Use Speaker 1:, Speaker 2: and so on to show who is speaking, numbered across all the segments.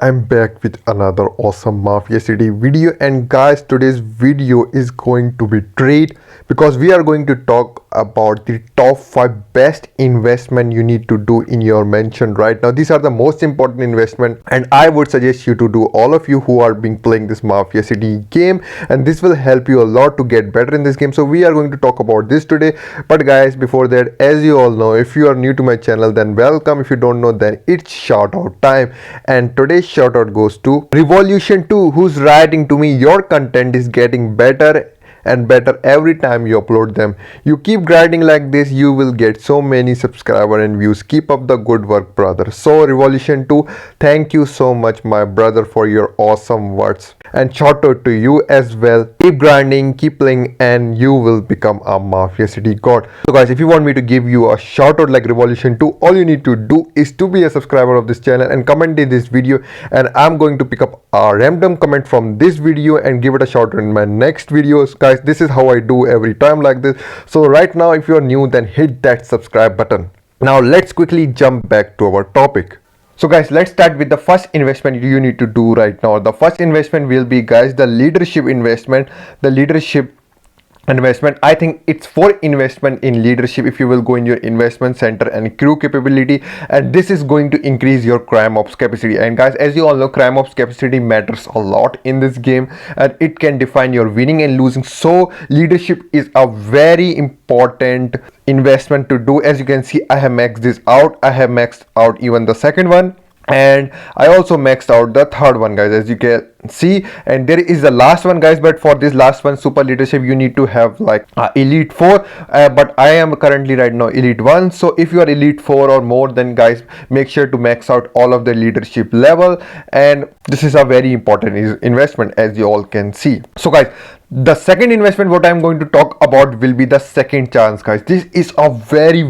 Speaker 1: I'm back with another awesome Mafia City video, and guys, today's video is going to be great because we are going to talk about the top 5 best investment you need to do in your mansion right now. These are the most important investment, and I would suggest you to do, all of you who are being playing this Mafia City game, and this will help you a lot to get better in this game. So we are going to talk about this today. But guys, before that, as you all know, if you are new to my channel, then welcome. If you don't know, then it's shout out time, and today's shout out goes to Revolution 2, who's writing to me, your content is getting better and better every time you upload them. You keep grinding like this, you will get so many subscribers and views. Keep up the good work, brother. So Revolution 2, thank you so much, my brother, for your awesome words, and shout out to you as well. Keep grinding, keep playing, and you will become a Mafia City god. So guys, if you want me to give you a shout out like Revolution 2, all you need to do is to be a subscriber of this channel and comment in this video, and I'm going to pick up a random comment from this video and give it a shout out in my next videos. Guys, this is how I do every time like this. So right now, if you're new, then hit that subscribe button. Now let's quickly jump back to our topic. So guys, let's start with the first investment you need to do right now. The first investment will be, guys, the leadership investment. The leadership investment, I think it's for investment in leadership. If you will go in your investment center and crew capability, and this is going to increase your crime ops capacity. And guys, as you all know, crime ops capacity matters a lot in this game, and it can define your winning and losing. So leadership is a very important investment to do. As you can see, I have maxed this out. I have maxed out even the second one, and I also maxed out the third one, guys, as you can see. And there is the last one, guys, but for this last one, super leadership, you need to have like elite 4, but I am currently right now elite 1. So if you are elite 4 or more, then guys, make sure to max out all of the leadership level, and this is a very important investment, as you all can see. So guys, the second investment what I'm going to talk about will be the second chance, guys. This is a very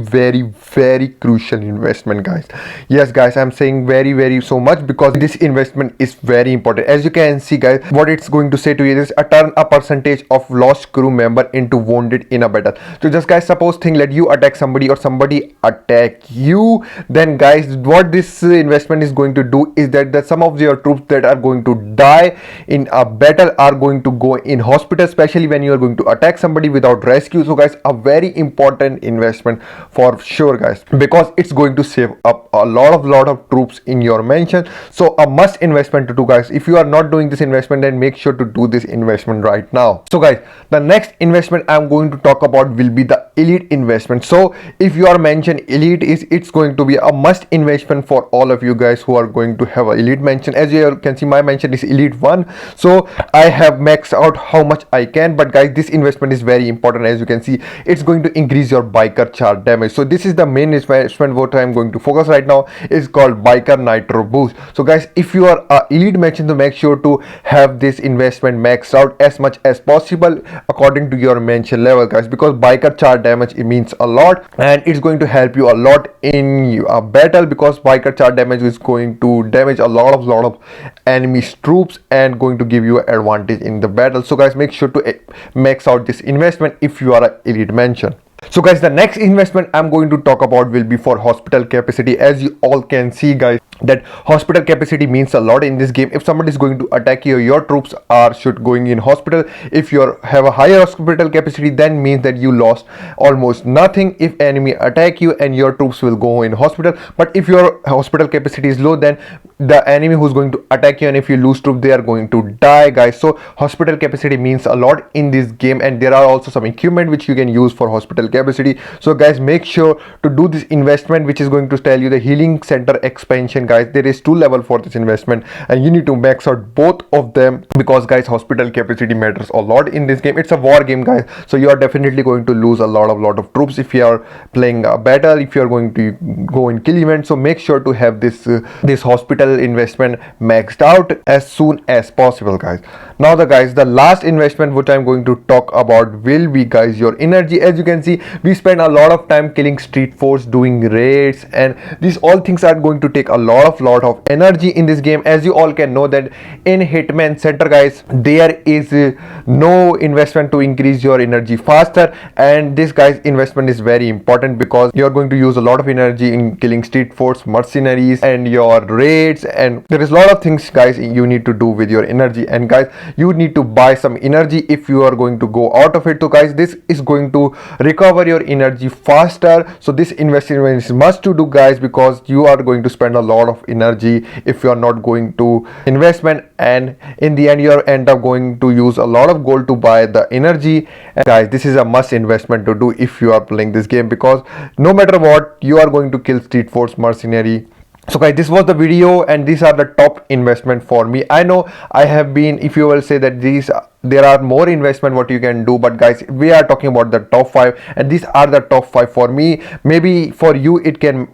Speaker 1: crucial investment, guys. Yes, guys, I'm saying very so much because this investment is very important. As you can see, guys, what it's going to say to you is turn a percentage of lost crew member into wounded in a battle. So just guys, suppose think that you attack somebody or somebody attack you, then guys, what this investment is going to do is that some of your troops that are going to die in a battle are going to go in hospital, especially when you are going to attack somebody without rescue. So guys, a very important investment for sure, guys, because it's going to save up a lot of troops in your mansion. So a must investment to do, guys. If you are not doing this investment, then make sure to do this investment right now. So guys, the next investment I'm going to talk about will be the elite investment. So if your mansion elite is, it's going to be a must investment for all of you guys who are going to have an elite mansion. As you can see, my mansion is elite 1, so I have maxed out how much I can. But guys, this investment is very important. As you can see, it's going to increase your biker charge damage. So this is the main investment what I'm going to focus right now, is called biker nitro boost. So guys, if you are a elite mansion, to make sure to have this investment maxed out as much as possible according to your mansion level, guys, because biker charge damage, it means a lot, and it's going to help you a lot in a battle, because biker charge damage is going to damage a lot of enemy's troops and going to give you an advantage in the battle. So guys, make sure to max out this investment if you are an elite mansion. So guys, the next investment I'm going to talk about will be for hospital capacity. As you all can see, guys, that hospital capacity means a lot in this game. If somebody is going to attack you, your troops should going in hospital. If you have a higher hospital capacity, then means that you lost almost nothing if enemy attack you, and your troops will go in hospital. But if your hospital capacity is low, then the enemy who's going to attack you, and if you lose troops, they are going to die, guys. So hospital capacity means a lot in this game, and there are also some equipment which you can use for hospital capacity. So guys, make sure to do this investment, which is going to tell you the healing center expansion, guys. There is 2 levels for this investment, and you need to max out both of them, because guys, hospital capacity matters a lot in this game. It's a war game, guys, so you are definitely going to lose a lot of troops if you are playing a battle, if you are going to go in kill event. So make sure to have this hospital investment maxed out as soon as possible, guys. Now the last investment which I'm going to talk about will be, guys, your energy. As you can see, we spend a lot of time killing street force, doing raids, and these all things are going to take a lot of energy in this game. As you all can know that in Hitman Center, guys, there is no investment to increase your energy faster, and this, guys, investment is very important because you're going to use a lot of energy in killing street force, mercenaries, and your raids trades, and there is a lot of things guys you need to do with your energy. And guys, you need to buy some energy if you are going to go out of it. So guys, this is going to recover your energy faster. So this investment is must to do guys, because you are going to spend a lot of energy if you are not going to investment, and in the end you are end up going to use a lot of gold to buy the energy. And guys, this is a must investment to do if you are playing this game, because no matter what, you are going to kill Street Force mercenary. So guys, this was the video, and these are the top investment for me. I know I have been, if you will say that there are more investment what you can do, but guys, we are talking about the top 5, and these are the top 5 for me. Maybe for you it can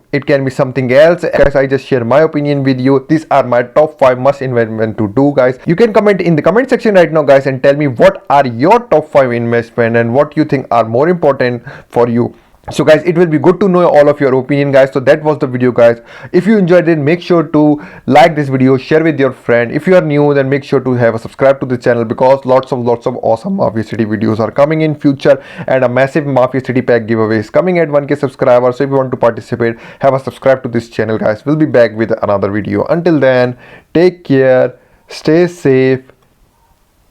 Speaker 1: be something else. Guys, I just share my opinion with you. These are my top 5 must investment to do guys. You can comment in the comment section right now guys, and tell me what are your top 5 investment and what you think are more important for you. So guys, it will be good to know all of your opinion guys. So that was the video guys. If you enjoyed it, make sure to like this video, share with your friend. If you are new, then make sure to have a subscribe to the channel, because lots of awesome Mafia City videos are coming in future, and a massive Mafia City pack giveaway is coming at 1k subscribers. So if you want to participate, have a subscribe to this channel guys. We'll be back with another video. Until then, take care, stay safe,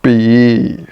Speaker 1: peace.